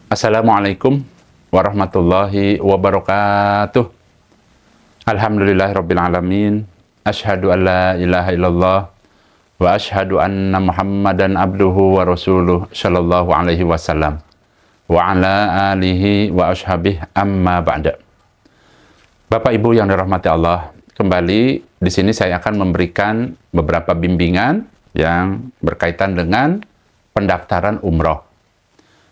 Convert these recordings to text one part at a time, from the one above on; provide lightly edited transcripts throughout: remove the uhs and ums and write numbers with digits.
Assalamualaikum warahmatullahi wabarakatuh. Alhamdulillahirabbil alamin. Asyhadu an la ilaha illallah wa asyhadu anna Muhammadan abduhu wa rasuluh sallallahu alaihi wasallam wa ala alihi wa ashabihi amma ba'da. Bapak Ibu yang dirahmati Allah, kembali di sini saya akan memberikan beberapa bimbingan yang berkaitan dengan pendaftaran umroh.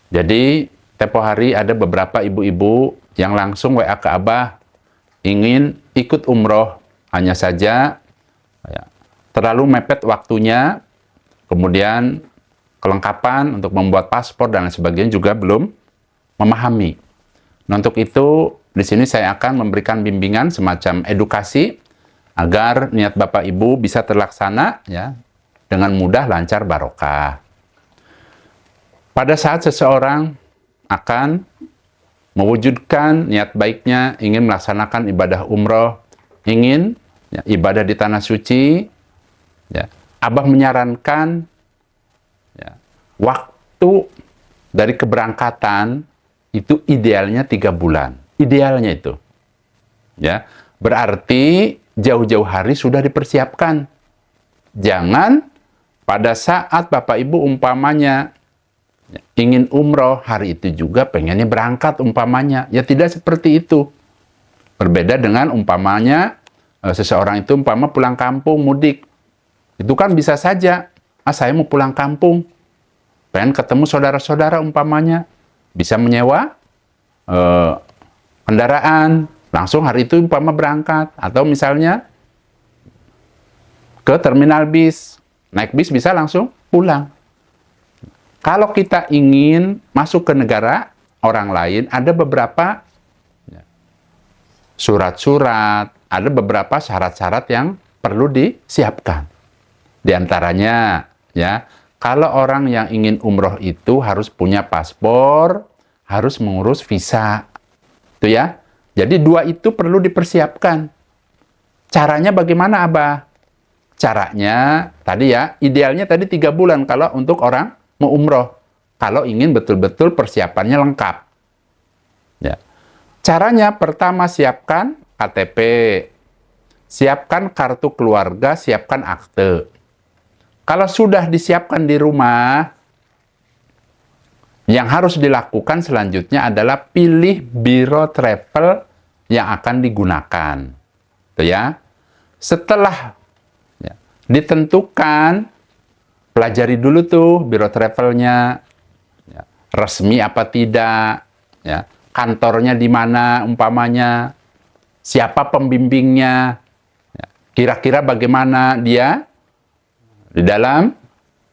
Jadi tempo hari ada beberapa ibu-ibu yang langsung WA ke Abah ingin ikut umroh, hanya saja terlalu mepet waktunya, kemudian kelengkapan untuk membuat paspor dan lain sebagainya juga belum memahami. Nah, untuk itu di sini saya akan memberikan bimbingan semacam edukasi agar niat Bapak Ibu bisa terlaksana ya dengan mudah, lancar, barokah. Pada saat seseorang akan mewujudkan niat baiknya, ingin melaksanakan ibadah umroh, ingin ya, ibadah di tanah suci, ya, Abah menyarankan ya, waktu dari keberangkatan itu idealnya 3 bulan. Idealnya itu. Ya, berarti jauh-jauh hari sudah dipersiapkan. Jangan pada saat Bapak Ibu umpamanya ingin umroh, hari itu juga pengennya berangkat umpamanya. Ya tidak seperti itu. Berbeda dengan umpamanya seseorang itu umpama pulang kampung, mudik. Itu kan bisa saja, saya mau pulang kampung, pengen ketemu saudara-saudara umpamanya. Bisa menyewa kendaraan, langsung hari itu umpama berangkat. Atau misalnya ke terminal bis, naik bis bisa langsung pulang. Kalau kita ingin masuk ke negara orang lain, ada beberapa surat-surat, ada beberapa syarat-syarat yang perlu disiapkan. Di antaranya, ya, kalau orang yang ingin umroh itu harus punya paspor, harus mengurus visa. Itu ya. Jadi 2 itu perlu dipersiapkan. Caranya bagaimana, Abah? Caranya, tadi ya, idealnya tadi 3 bulan kalau untuk orang mau umroh, kalau ingin betul-betul persiapannya lengkap. Ya. Caranya pertama siapkan KTP, siapkan kartu keluarga, siapkan akte. Kalau sudah disiapkan di rumah, yang harus dilakukan selanjutnya adalah pilih biro travel yang akan digunakan. Itu ya. Setelah ya, ditentukan, pelajari dulu tuh biro travelnya, ya, resmi apa tidak, ya, kantornya di mana umpamanya, siapa pembimbingnya, ya, kira-kira bagaimana dia di dalam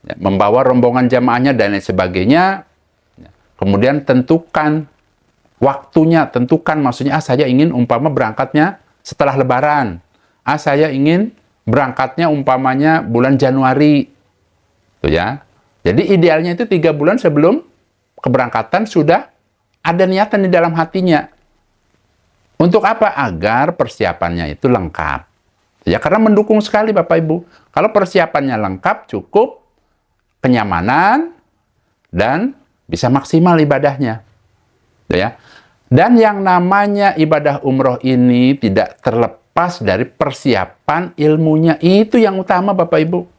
ya, membawa rombongan jamaahnya dan lain sebagainya. Ya, kemudian tentukan waktunya, tentukan maksudnya saya ingin umpama berangkatnya setelah Lebaran, saya ingin berangkatnya umpamanya bulan Januari. Ya. Jadi idealnya itu 3 bulan sebelum keberangkatan sudah ada niatan di dalam hatinya. Untuk apa? Agar persiapannya itu lengkap. Ya, karena mendukung sekali Bapak Ibu. Kalau persiapannya lengkap, cukup, kenyamanan, dan bisa maksimal ibadahnya. Ya. Dan yang namanya ibadah umroh ini tidak terlepas dari persiapan ilmunya. Itu yang utama Bapak Ibu.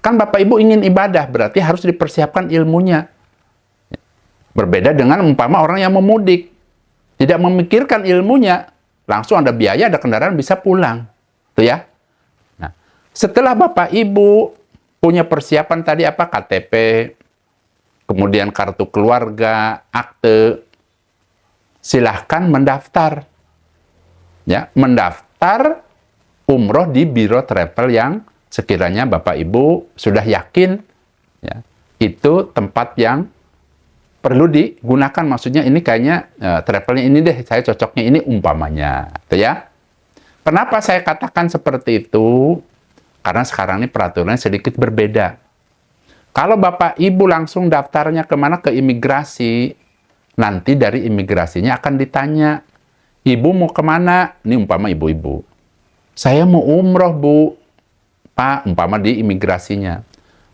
Kan Bapak Ibu ingin ibadah, berarti harus dipersiapkan ilmunya. Berbeda dengan umpama orang yang memudik. Tidak memikirkan ilmunya, langsung ada biaya, ada kendaraan, bisa pulang. Itu ya. Nah, setelah Bapak Ibu punya persiapan tadi apa? KTP, kemudian kartu keluarga, akte, silahkan mendaftar. Ya, mendaftar umroh di biro travel yang sekiranya Bapak Ibu sudah yakin ya, itu tempat yang perlu digunakan, maksudnya ini kayaknya travelnya ini deh, saya cocoknya ini umpamanya, itu ya. Kenapa saya katakan seperti itu? Karena sekarang ini peraturannya sedikit berbeda. Kalau Bapak Ibu langsung daftarnya kemana? Ke imigrasi, nanti dari imigrasinya akan ditanya, Ibu mau kemana? Ini umpama ibu-ibu, saya mau umroh Bu. Pak, umpama di imigrasinya.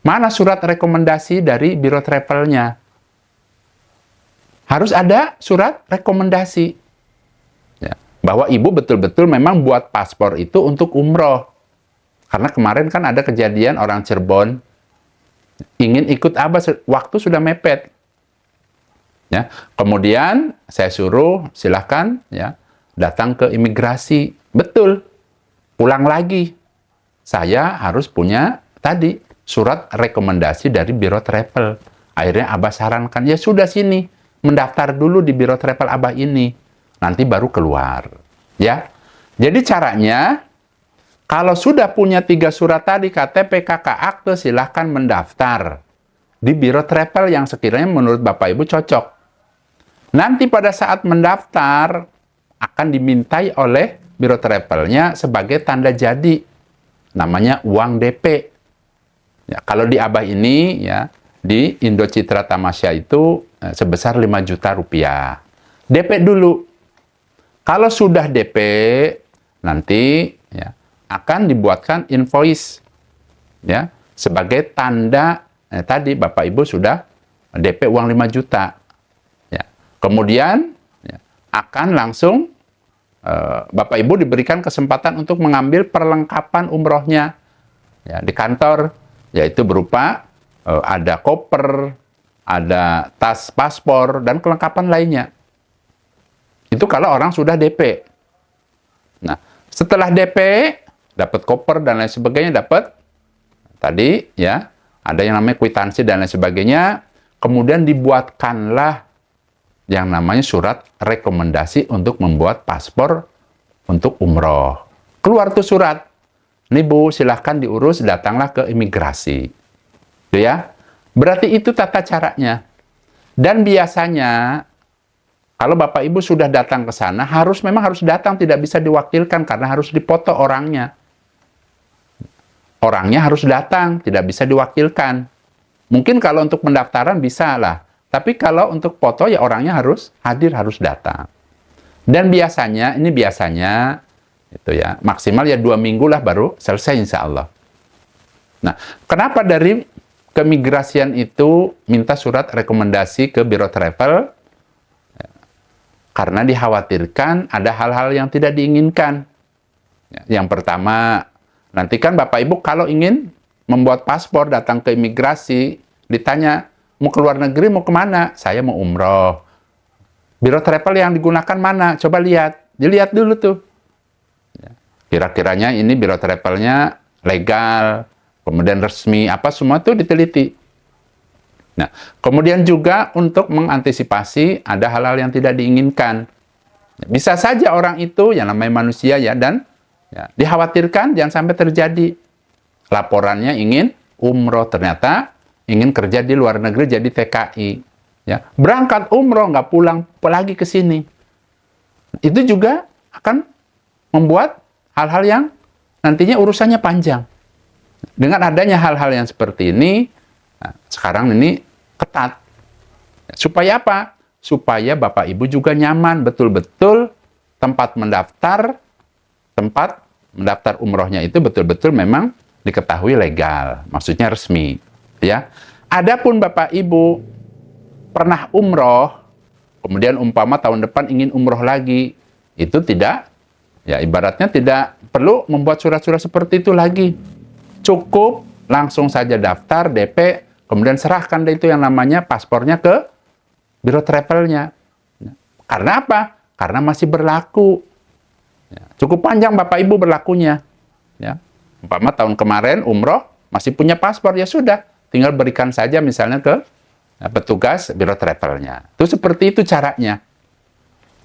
Mana surat rekomendasi dari biro travelnya? harus ada surat rekomendasi. Ya, bahwa ibu betul-betul memang buat paspor itu untuk umroh. Karena kemarin kan ada kejadian orang Cirebon ingin ikut Abah, waktu sudah mepet. Ya, kemudian saya suruh silahkan ya datang ke imigrasi. Betul, pulang lagi. Saya harus punya tadi surat rekomendasi dari Biro Travel. Akhirnya Abah sarankan, ya sudah sini, mendaftar dulu di Biro Travel Abah ini. Nanti baru keluar. Ya, jadi caranya, kalau sudah punya 3 surat tadi, KTP, KK, akte, silahkan mendaftar di Biro Travel yang sekiranya menurut Bapak Ibu cocok. Nanti pada saat mendaftar, akan dimintai oleh Biro Travelnya sebagai tanda jadi. Namanya uang DP. Ya, kalau di Abah ini, ya di Indo Citra Tamasya itu sebesar 5 juta rupiah. DP dulu. Kalau sudah DP, nanti ya, akan dibuatkan invoice. Ya, sebagai tanda, tadi Bapak Ibu sudah DP uang 5 juta. Kemudian ya, akan langsung Bapak Ibu diberikan kesempatan untuk mengambil perlengkapan umrohnya ya, di kantor, yaitu berupa ada koper, ada tas paspor, dan kelengkapan lainnya. Itu kalau orang sudah DP. Nah, setelah DP, dapat koper dan lain sebagainya, dapat tadi ya, ada yang namanya kwitansi dan lain sebagainya, kemudian dibuatkanlah yang namanya surat rekomendasi untuk membuat paspor untuk umroh. Keluar tuh surat. Nih Bu, silahkan diurus, datanglah ke imigrasi. Itu ya. Berarti itu tata caranya. Dan biasanya, kalau Bapak Ibu sudah datang ke sana, memang harus datang, tidak bisa diwakilkan karena harus dipoto orangnya. Orangnya harus datang, tidak bisa diwakilkan. Mungkin kalau untuk pendaftaran bisa lah. Tapi kalau untuk foto ya orangnya harus hadir, harus datang. Dan biasanya, itu ya, maksimal ya 2 minggu lah baru selesai insya Allah. Nah, kenapa dari keimigrasian itu minta surat rekomendasi ke Biro Travel? Karena dikhawatirkan ada hal-hal yang tidak diinginkan. Yang pertama, nanti kan Bapak Ibu kalau ingin membuat paspor datang ke imigrasi, ditanya, mau ke luar negeri, mau kemana? Saya mau umroh. Biro Travel yang digunakan mana? Coba lihat. Dilihat dulu tuh. Kira-kiranya ini Biro Travelnya legal, kemudian resmi, apa semua tuh diteliti. Nah, kemudian juga untuk mengantisipasi ada hal-hal yang tidak diinginkan. Bisa saja orang itu, yang namanya manusia ya, dan ya, dikhawatirkan jangan sampai terjadi. Laporannya ingin umroh, ternyata ingin kerja di luar negeri jadi TKI. Ya, berangkat umroh, nggak pulang lagi ke sini. Itu juga akan membuat hal-hal yang nantinya urusannya panjang. Dengan adanya hal-hal yang seperti ini, nah, sekarang ini ketat. Supaya apa? Supaya Bapak Ibu juga nyaman, betul-betul tempat mendaftar umrohnya itu betul-betul memang diketahui legal, maksudnya resmi. Ya, adapun Bapak Ibu pernah umroh, kemudian umpama tahun depan ingin umroh lagi, itu tidak, ya ibaratnya tidak perlu membuat surat-surat seperti itu lagi. Cukup langsung saja daftar DP, kemudian serahkan itu yang namanya paspornya ke Biro Travelnya. Karena apa? Karena masih berlaku. Ya, cukup panjang Bapak Ibu berlakunya. Ya, umpama tahun kemarin umroh masih punya paspor, ya sudah. Tinggal berikan saja misalnya ke petugas Biro Travelnya. Itu seperti itu caranya.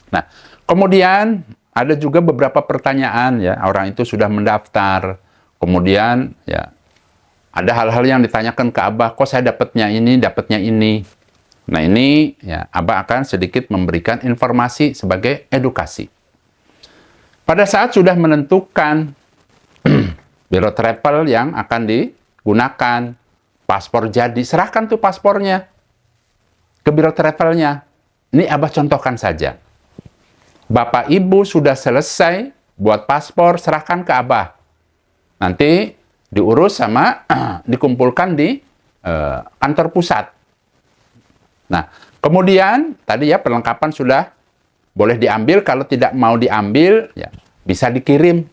Nah, kemudian ada juga beberapa pertanyaan ya, orang itu sudah mendaftar. Kemudian ya ada hal-hal yang ditanyakan ke Abah, kok saya dapatnya ini, dapatnya ini. Nah, ini ya Abah akan sedikit memberikan informasi sebagai edukasi. Pada saat sudah menentukan Biro Travel yang akan digunakan, paspor jadi, serahkan tuh paspornya ke Biro Travelnya. Ini Abah contohkan saja. Bapak Ibu sudah selesai buat paspor, serahkan ke Abah. Nanti diurus sama dikumpulkan di kantor pusat. Nah, Kemudian tadi ya perlengkapan sudah boleh diambil, kalau tidak mau diambil ya bisa dikirim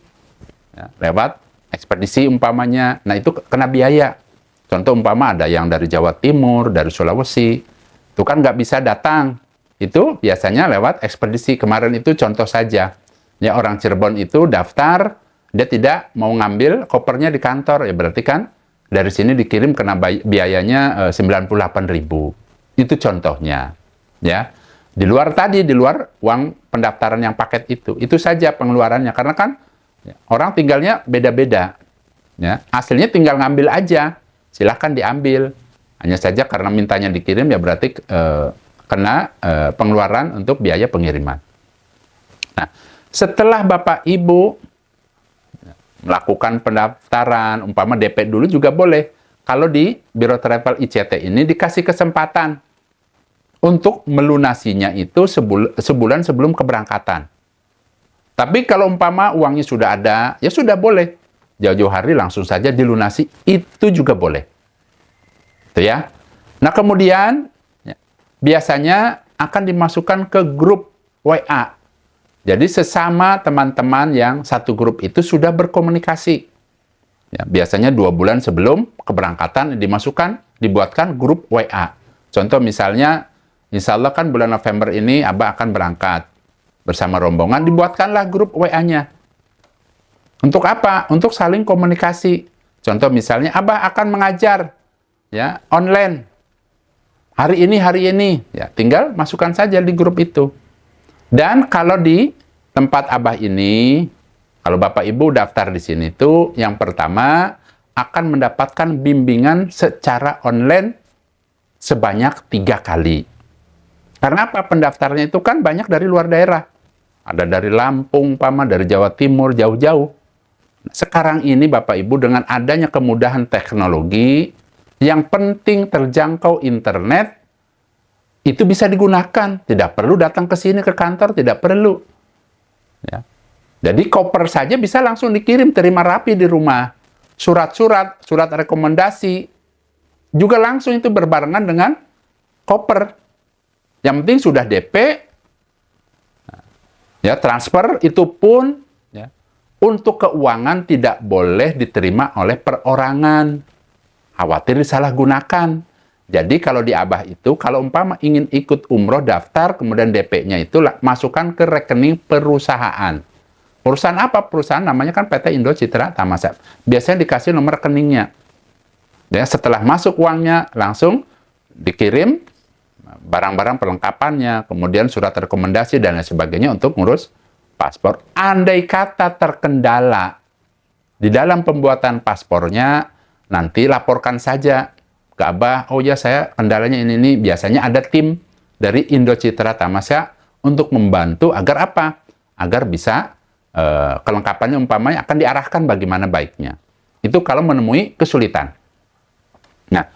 ya, lewat ekspedisi umpamanya. Nah itu kena biaya. Contoh umpama ada yang dari Jawa Timur, dari Sulawesi, itu kan nggak bisa datang. Itu biasanya lewat ekspedisi. Kemarin itu contoh saja. Ya orang Cirebon itu daftar, dia tidak mau ngambil kopernya di kantor, ya berarti kan dari sini dikirim kena biayanya 98.000. Itu contohnya. Ya. Di luar tadi, di luar uang pendaftaran yang paket itu saja pengeluarannya. Karena kan ya, orang tinggalnya beda-beda. Ya. Hasilnya tinggal ngambil aja. Silahkan diambil. Hanya saja karena mintanya dikirim ya berarti kena pengeluaran untuk biaya pengiriman. Nah, setelah Bapak Ibu melakukan pendaftaran, umpama DP dulu juga boleh. Kalau di Biro Travel ICT ini dikasih kesempatan untuk melunasinya itu sebulan sebelum keberangkatan. Tapi kalau umpama uangnya sudah ada, ya sudah boleh. Jauh-jauh hari langsung saja dilunasi, itu juga boleh. Itu ya. Nah kemudian, ya, biasanya akan dimasukkan ke grup WA. Jadi sesama teman-teman yang satu grup itu sudah berkomunikasi. Ya, biasanya 2 bulan sebelum keberangkatan dibuatkan grup WA. Contoh misalnya, insya Allah kan bulan November ini Abah akan berangkat bersama rombongan, dibuatkanlah grup WA-nya. Untuk apa? Untuk saling komunikasi. Contoh misalnya, Abah akan mengajar ya online hari ini, ya tinggal masukkan saja di grup itu. Dan kalau di tempat Abah ini, kalau Bapak Ibu daftar di sini itu, yang pertama akan mendapatkan bimbingan secara online sebanyak 3 kali. Karena apa? Pendaftarnya itu kan banyak dari luar daerah. Ada dari Lampung, dari Jawa Timur, jauh-jauh. Sekarang ini Bapak Ibu dengan adanya kemudahan teknologi, yang penting terjangkau internet, itu bisa digunakan. Tidak perlu datang ke sini ke kantor, tidak perlu. Ya. Jadi koper saja bisa langsung dikirim, terima rapi di rumah. Surat-surat, surat rekomendasi, juga langsung itu berbarengan dengan koper. Yang penting sudah DP, ya transfer itu pun ya, untuk keuangan tidak boleh diterima oleh perorangan. Khawatir disalahgunakan. Jadi kalau di Abah itu, kalau umpama ingin ikut umroh, daftar, kemudian DP-nya itu masukkan ke rekening perusahaan. Perusahaan apa? Perusahaan namanya kan PT Indo Citra Thammasat. Biasanya dikasih nomor rekeningnya. Ya, setelah masuk uangnya, langsung dikirim barang-barang perlengkapannya, kemudian surat rekomendasi dan lain sebagainya untuk ngurus paspor. Andai kata terkendala di dalam pembuatan paspornya, nanti laporkan saja ke Abah, oh ya saya kendalanya ini. Biasanya ada tim dari Indo Citra Thammasat untuk membantu agar apa? Agar bisa kelengkapannya umpamanya akan diarahkan bagaimana baiknya. Itu kalau menemui kesulitan. Nah,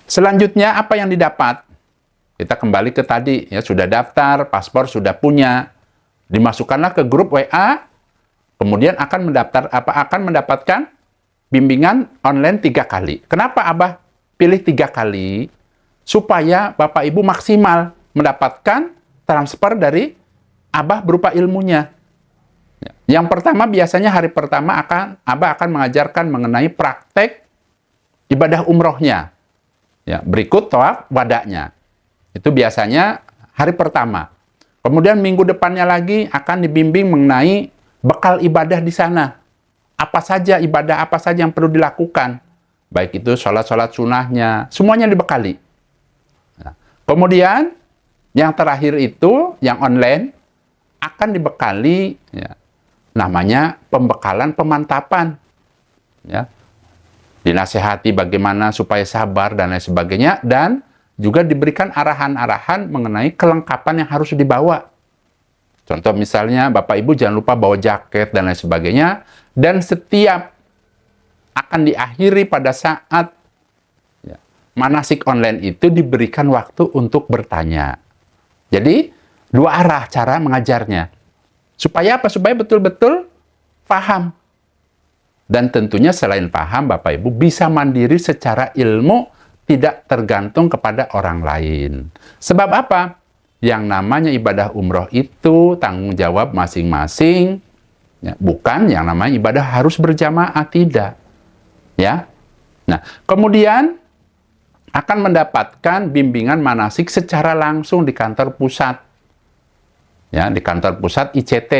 selanjutnya apa yang didapat? Kita kembali ke tadi, ya sudah daftar, paspor sudah punya, dimasukkanlah ke grup WA, kemudian akan mendapatkan bimbingan online 3 kali. Kenapa Abah pilih 3 kali? Supaya Bapak Ibu maksimal mendapatkan transfer dari Abah berupa ilmunya. Yang pertama, biasanya hari pertama Abah akan mengajarkan mengenai praktek ibadah umrohnya. Ya, berikut tawaf wada'nya. Itu biasanya hari pertama. Kemudian minggu depannya lagi akan dibimbing mengenai bekal ibadah di sana. Apa saja ibadah, apa saja yang perlu dilakukan. Baik itu sholat-sholat sunnahnya, semuanya dibekali. Nah, kemudian yang terakhir itu, yang online, akan dibekali ya, namanya pembekalan pemantapan. Ya. Dinasehati bagaimana supaya sabar dan lain sebagainya, dan juga diberikan arahan-arahan mengenai kelengkapan yang harus dibawa. Contoh misalnya, Bapak Ibu jangan lupa bawa jaket dan lain sebagainya, dan setiap akan diakhiri pada saat ya, manasik online itu diberikan waktu untuk bertanya. Jadi, 2 arah cara mengajarnya. Supaya apa? Supaya betul-betul paham. Dan tentunya selain paham, Bapak Ibu bisa mandiri secara ilmu tidak tergantung kepada orang lain. Sebab apa? Yang namanya ibadah umroh itu tanggung jawab masing-masing, ya, bukan yang namanya ibadah harus berjamaah, tidak. Ya. Nah, kemudian akan mendapatkan bimbingan manasik secara langsung di kantor pusat. Ya, di kantor pusat ICT.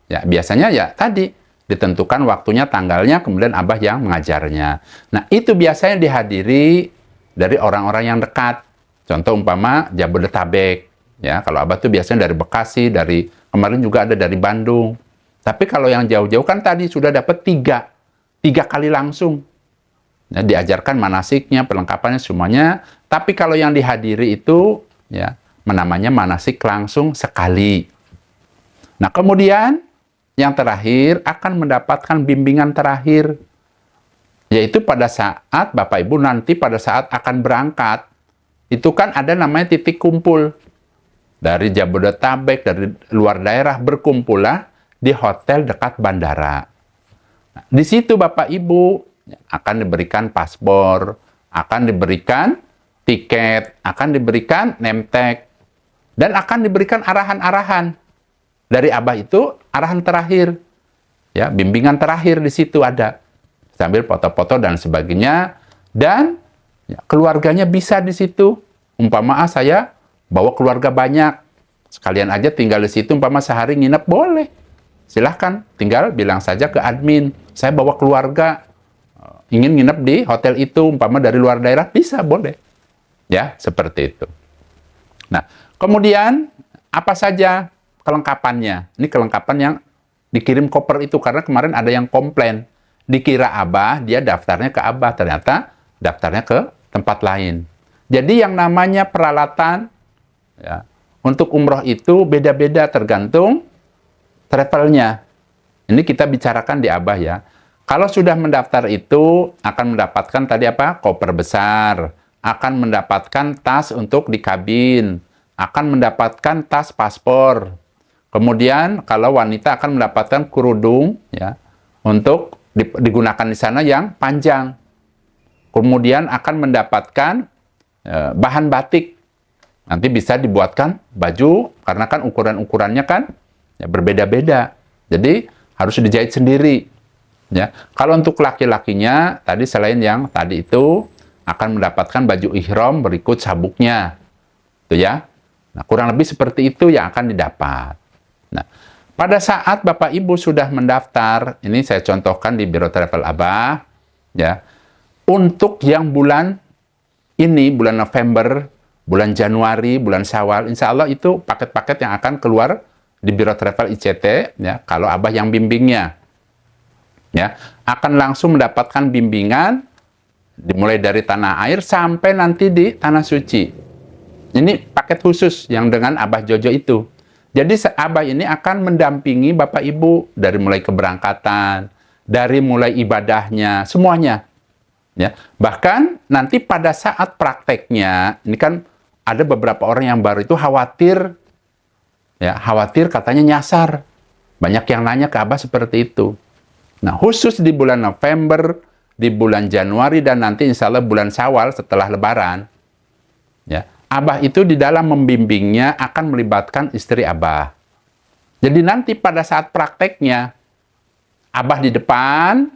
Ya, biasanya ya tadi ditentukan waktunya, tanggalnya, kemudian Abah yang mengajarnya. Nah, itu biasanya dihadiri dari orang-orang yang dekat. Contoh umpama Jabodetabek. Ya, kalau Abah tuh biasanya dari Bekasi, dari kemarin juga ada dari Bandung. Tapi kalau yang jauh-jauh kan tadi sudah dapat tiga kali langsung. Ya, diajarkan manasiknya, perlengkapannya semuanya. Tapi kalau yang dihadiri itu ya namanya manasik langsung sekali. Nah, kemudian yang terakhir akan mendapatkan bimbingan terakhir, yaitu pada saat Bapak Ibu nanti pada saat akan berangkat, itu kan ada namanya titik kumpul. Dari Jabodetabek, dari luar daerah berkumpullah di hotel dekat bandara. Nah, di situ Bapak Ibu akan diberikan paspor, akan diberikan tiket, akan diberikan name tag, dan akan diberikan arahan-arahan. Dari Abah itu arahan terakhir. Ya, bimbingan terakhir di situ ada. Sambil foto-foto dan sebagainya. Dan ya, keluarganya bisa di situ. Umpama saya bawa keluarga banyak. Sekalian aja tinggal di situ, umpama sehari nginep, boleh. Silahkan, tinggal bilang saja ke admin, saya bawa keluarga, ingin nginep di hotel itu, umpama dari luar daerah, bisa, boleh. Ya, seperti itu. Nah, kemudian, apa saja kelengkapannya? Ini kelengkapan yang dikirim koper itu, karena kemarin ada yang komplain. Dikira Abah, dia daftarnya ke Abah, ternyata daftarnya ke tempat lain. Jadi yang namanya peralatan, ya, untuk umroh itu beda-beda tergantung travelnya. Ini kita bicarakan di Abah ya. Kalau sudah mendaftar itu akan mendapatkan tadi apa? Koper besar, akan mendapatkan tas untuk di kabin, akan mendapatkan tas paspor. Kemudian kalau wanita akan mendapatkan kerudung ya untuk digunakan di sana yang panjang. Kemudian akan mendapatkan bahan batik. Nanti bisa dibuatkan baju, karena kan ukuran-ukurannya kan ya, berbeda-beda. Jadi harus dijahit sendiri. Ya. Kalau untuk laki-lakinya, tadi selain yang tadi itu, akan mendapatkan baju ihram berikut sabuknya. Itu ya. Nah, kurang lebih seperti itu yang akan didapat. Nah, pada saat Bapak Ibu sudah mendaftar, ini saya contohkan di Biro Travel Abah, ya. Untuk yang bulan ini, bulan November, bulan Januari, bulan Syawal, insya Allah itu paket-paket yang akan keluar di Biro Travel ICT, ya, kalau Abah yang bimbingnya. Ya, akan langsung mendapatkan bimbingan, dimulai dari tanah air sampai nanti di tanah suci. Ini paket khusus yang dengan Abah Jojo itu. Jadi Abah ini akan mendampingi Bapak Ibu dari mulai keberangkatan, dari mulai ibadahnya, semuanya. Ya, bahkan nanti pada saat prakteknya, ini kan ada beberapa orang yang baru itu khawatir, ya khawatir katanya nyasar. Banyak yang nanya ke Abah seperti itu. Nah, khusus di bulan November, di bulan Januari, dan nanti insya Allah bulan Syawal setelah Lebaran, ya Abah itu di dalam membimbingnya akan melibatkan istri Abah. Jadi nanti pada saat prakteknya, Abah di depan,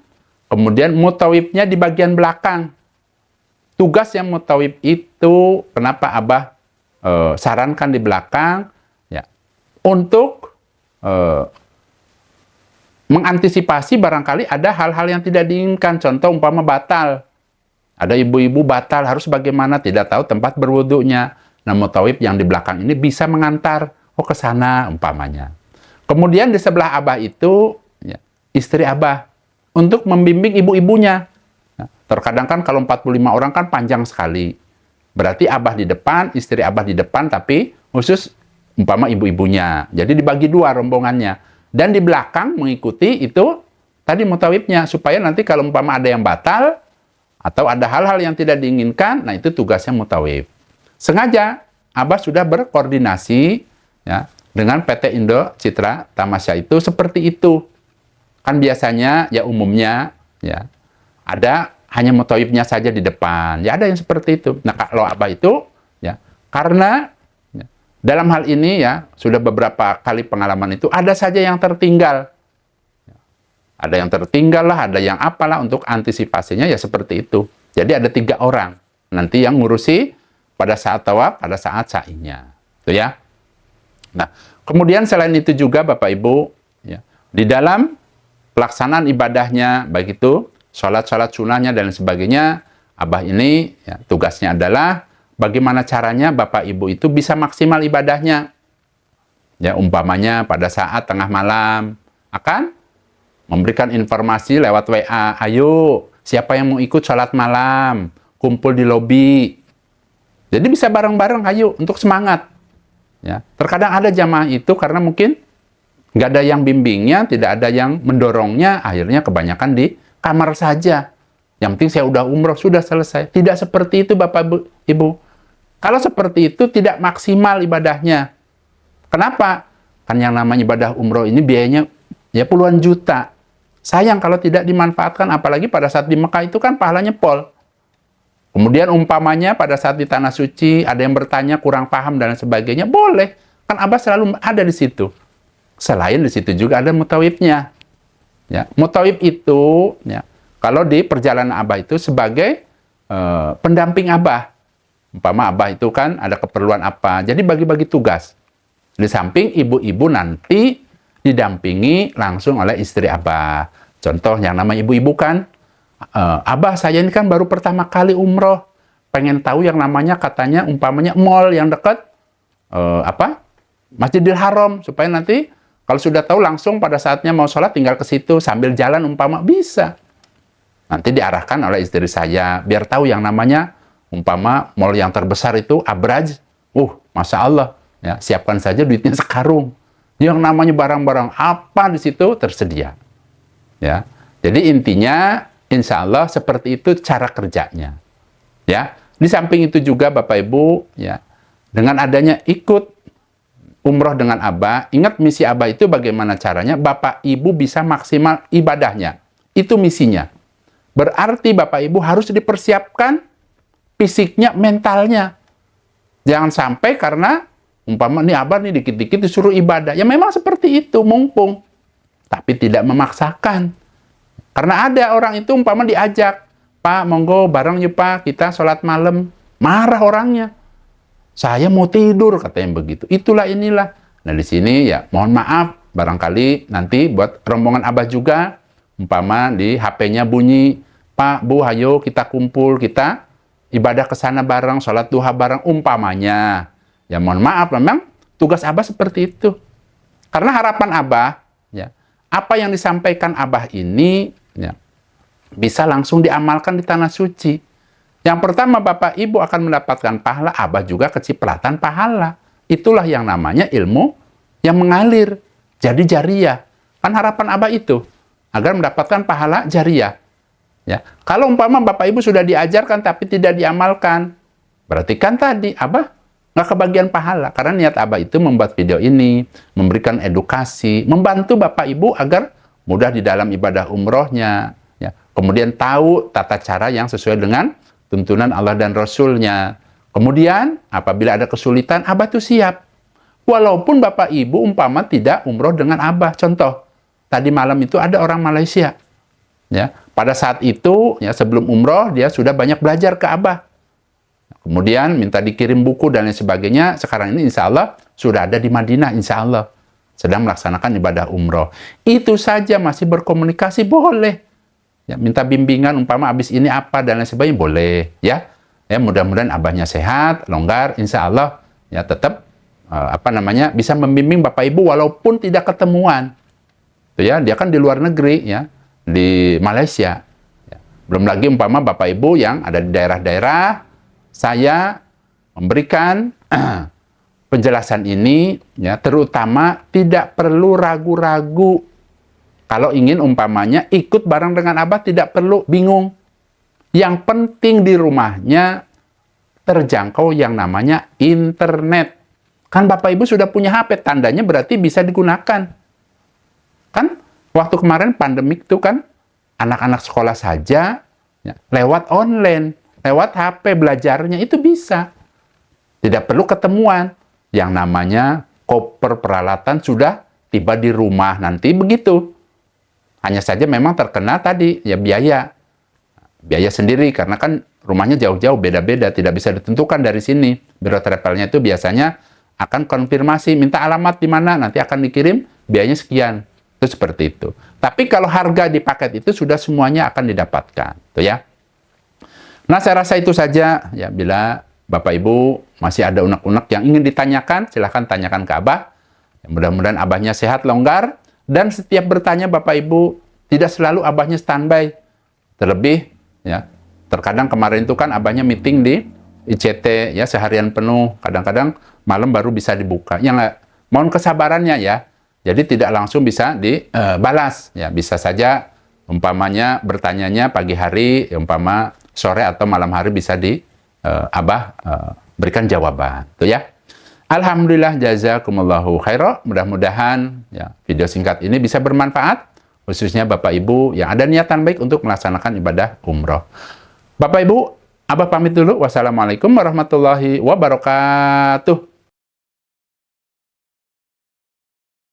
kemudian mutawibnya di bagian belakang. Tugas yang mutawib itu, kenapa Abah sarankan di belakang, ya, untuk mengantisipasi barangkali ada hal-hal yang tidak diinginkan. Contoh umpama batal. Ada ibu-ibu batal, harus bagaimana, tidak tahu tempat berwudunya. Nah, mutawib yang di belakang ini bisa mengantar, ke sana umpamanya. Kemudian di sebelah Abah itu, ya, istri Abah, untuk membimbing ibu-ibunya. Nah, terkadang kan kalau 45 orang kan panjang sekali. Berarti Abah di depan, istri Abah di depan, tapi khusus umpama ibu-ibunya. Jadi dibagi dua rombongannya. Dan di belakang mengikuti itu tadi mutawibnya, supaya nanti kalau umpama ada yang batal atau ada hal-hal yang tidak diinginkan, nah itu tugasnya mutawib. Sengaja Abah sudah berkoordinasi ya dengan PT Indo Citra Tamasya itu seperti itu. Kan biasanya ya umumnya ya ada hanya mutawifnya saja di depan. Ya ada yang seperti itu. Nah kalau abah itu, ya karena ya, dalam hal ini ya sudah beberapa kali pengalaman itu ada saja yang tertinggal. Ada yang tertinggal lah, ada yang apalah, untuk antisipasinya ya seperti itu. Jadi ada 3 orang nanti yang ngurusi pada saat tawaf, pada saat sa'inya. Itu ya. Nah, kemudian selain itu juga Bapak Ibu, ya, di dalam pelaksanaan ibadahnya, baik itu sholat-sholat sunnahnya dan sebagainya, abah ini ya, tugasnya adalah bagaimana caranya Bapak Ibu itu bisa maksimal ibadahnya. Ya, umpamanya pada saat tengah malam akan memberikan informasi lewat WA, ayo siapa yang mau ikut sholat malam, kumpul di lobi. Jadi bisa bareng-bareng, ayo untuk semangat. Ya, terkadang ada jamaah itu karena mungkin nggak ada yang bimbingnya, tidak ada yang mendorongnya, akhirnya kebanyakan di kamar saja. Yang penting saya udah umroh, sudah selesai. Tidak seperti itu Bapak Ibu. Kalau seperti itu tidak maksimal ibadahnya. Kenapa? Kan yang namanya ibadah umroh ini biayanya ya puluhan juta. Sayang kalau tidak dimanfaatkan, apalagi pada saat di Mekah itu kan pahalanya pol. Kemudian umpamanya pada saat di Tanah Suci, ada yang bertanya kurang paham dan sebagainya, boleh. Kan Abah selalu ada di situ. Selain di situ juga ada mutawifnya. Ya, mutawif itu, ya, kalau di perjalanan Abah itu sebagai pendamping Abah. Umpama Abah itu kan ada keperluan apa, jadi bagi-bagi tugas. Di samping ibu-ibu nanti didampingi langsung oleh istri Abah. Contoh yang nama ibu-ibu kan, Abah saya ini kan baru pertama kali umroh, pengen tahu yang namanya katanya umpamanya mall yang dekat Masjidil Haram, supaya nanti kalau sudah tahu langsung pada saatnya mau sholat tinggal ke situ sambil jalan umpama bisa. Nanti diarahkan oleh istri saya biar tahu yang namanya umpama mall yang terbesar itu Abraj. Masya Allah, ya siapkan saja duitnya sekarung. Yang namanya barang-barang apa di situ tersedia. Ya, jadi intinya insya Allah seperti itu cara kerjanya. Ya, di samping itu juga Bapak Ibu, ya, dengan adanya ikut umroh dengan Abah, ingat misi Abah itu bagaimana caranya Bapak Ibu bisa maksimal ibadahnya. Itu misinya. Berarti Bapak Ibu harus dipersiapkan fisiknya, mentalnya. Jangan sampai karena umpama nih Abah nih dikit-dikit disuruh ibadah. Ya memang seperti itu, mumpung. Tapi tidak memaksakan. Karena ada orang itu umpama diajak, Pak, monggo bareng yuk Pak, kita sholat malam. Marah orangnya. Saya mau tidur, katanya begitu. Itulah inilah. Nah di sini ya mohon maaf, barangkali nanti buat rombongan Abah juga, umpama di HP-nya bunyi, Pak, Bu, ayo kita kumpul, kita ibadah ke sana bareng, sholat duha bareng, umpamanya. Ya mohon maaf, memang tugas Abah seperti itu. Karena harapan Abah, ya, apa yang disampaikan Abah ini ya, bisa langsung diamalkan di Tanah Suci. Yang pertama Bapak Ibu akan mendapatkan pahala, Abah juga kecipratan pahala. Itulah yang namanya ilmu yang mengalir. Jadi jariyah. Kan harapan Abah itu, agar mendapatkan pahala jariyah. Ya. Kalau umpama Bapak Ibu sudah diajarkan tapi tidak diamalkan, berarti kan tadi Abah nggak kebagian pahala. Karena niat Abah itu membuat video ini, memberikan edukasi, membantu Bapak Ibu agar mudah di dalam ibadah umrohnya. Ya. Kemudian tahu tata cara yang sesuai dengan tuntunan Allah dan Rasul-Nya. Kemudian apabila ada kesulitan, Abah itu siap. Walaupun Bapak Ibu umpama tidak umroh dengan Abah. Contoh, tadi malam itu ada orang Malaysia. Ya, pada saat itu, ya sebelum umroh, dia sudah banyak belajar ke Abah. Kemudian minta dikirim buku dan lain sebagainya. Sekarang ini insya Allah sudah ada di Madinah, insya Allah. Sedang melaksanakan ibadah umroh. Itu saja masih berkomunikasi, boleh. Ya, minta bimbingan, umpama habis ini apa dan lain sebagainya, boleh. Ya, mudah-mudahan Abahnya sehat, longgar, insya Allah. Ya, tetap bisa membimbing Bapak Ibu walaupun tidak ketemuan. Tuh ya, dia kan di luar negeri, ya, di Malaysia. Ya. Belum lagi umpama Bapak Ibu yang ada di daerah-daerah, saya memberikan penjelasan ini, ya, terutama tidak perlu ragu-ragu. Kalau ingin umpamanya ikut bareng dengan Abah, tidak perlu bingung. Yang penting di rumahnya terjangkau yang namanya internet. Kan Bapak Ibu sudah punya HP, tandanya berarti bisa digunakan. Kan waktu kemarin pandemik itu kan anak-anak sekolah saja Ya, lewat online, lewat HP belajarnya itu bisa. Tidak perlu ketemuan. Yang namanya koper peralatan sudah tiba di rumah nanti begitu. Hanya saja memang terkena tadi ya biaya sendiri karena kan rumahnya jauh-jauh beda-beda, tidak bisa ditentukan dari sini. Biro travelnya itu biasanya akan konfirmasi, minta alamat di mana, nanti akan dikirim, biayanya sekian. Itu seperti itu. Tapi kalau harga di paket itu sudah semuanya akan didapatkan, tuh ya. Nah, saya rasa itu saja ya. Bila Bapak Ibu masih ada unek-unek yang ingin ditanyakan, silahkan tanyakan ke Abah. Ya, mudah-mudahan Abahnya sehat, longgar, dan setiap bertanya Bapak Ibu tidak selalu Abahnya standby. Terlebih ya, terkadang kemarin itu kan Abahnya meeting di ICT ya seharian penuh, kadang-kadang malam baru bisa dibuka. Ya nggak, mohon kesabarannya ya. Jadi tidak langsung bisa dibalas ya, bisa saja umpamanya bertanyanya pagi hari, umpama sore atau malam hari bisa Abah berikan jawaban, tuh ya. Alhamdulillah, jazakumullahu khairan. Mudah-mudahan ya video singkat ini bisa bermanfaat, khususnya Bapak Ibu yang ada niatan baik untuk melaksanakan ibadah umroh. Bapak Ibu, Abah pamit dulu. Wassalamualaikum warahmatullahi wabarakatuh.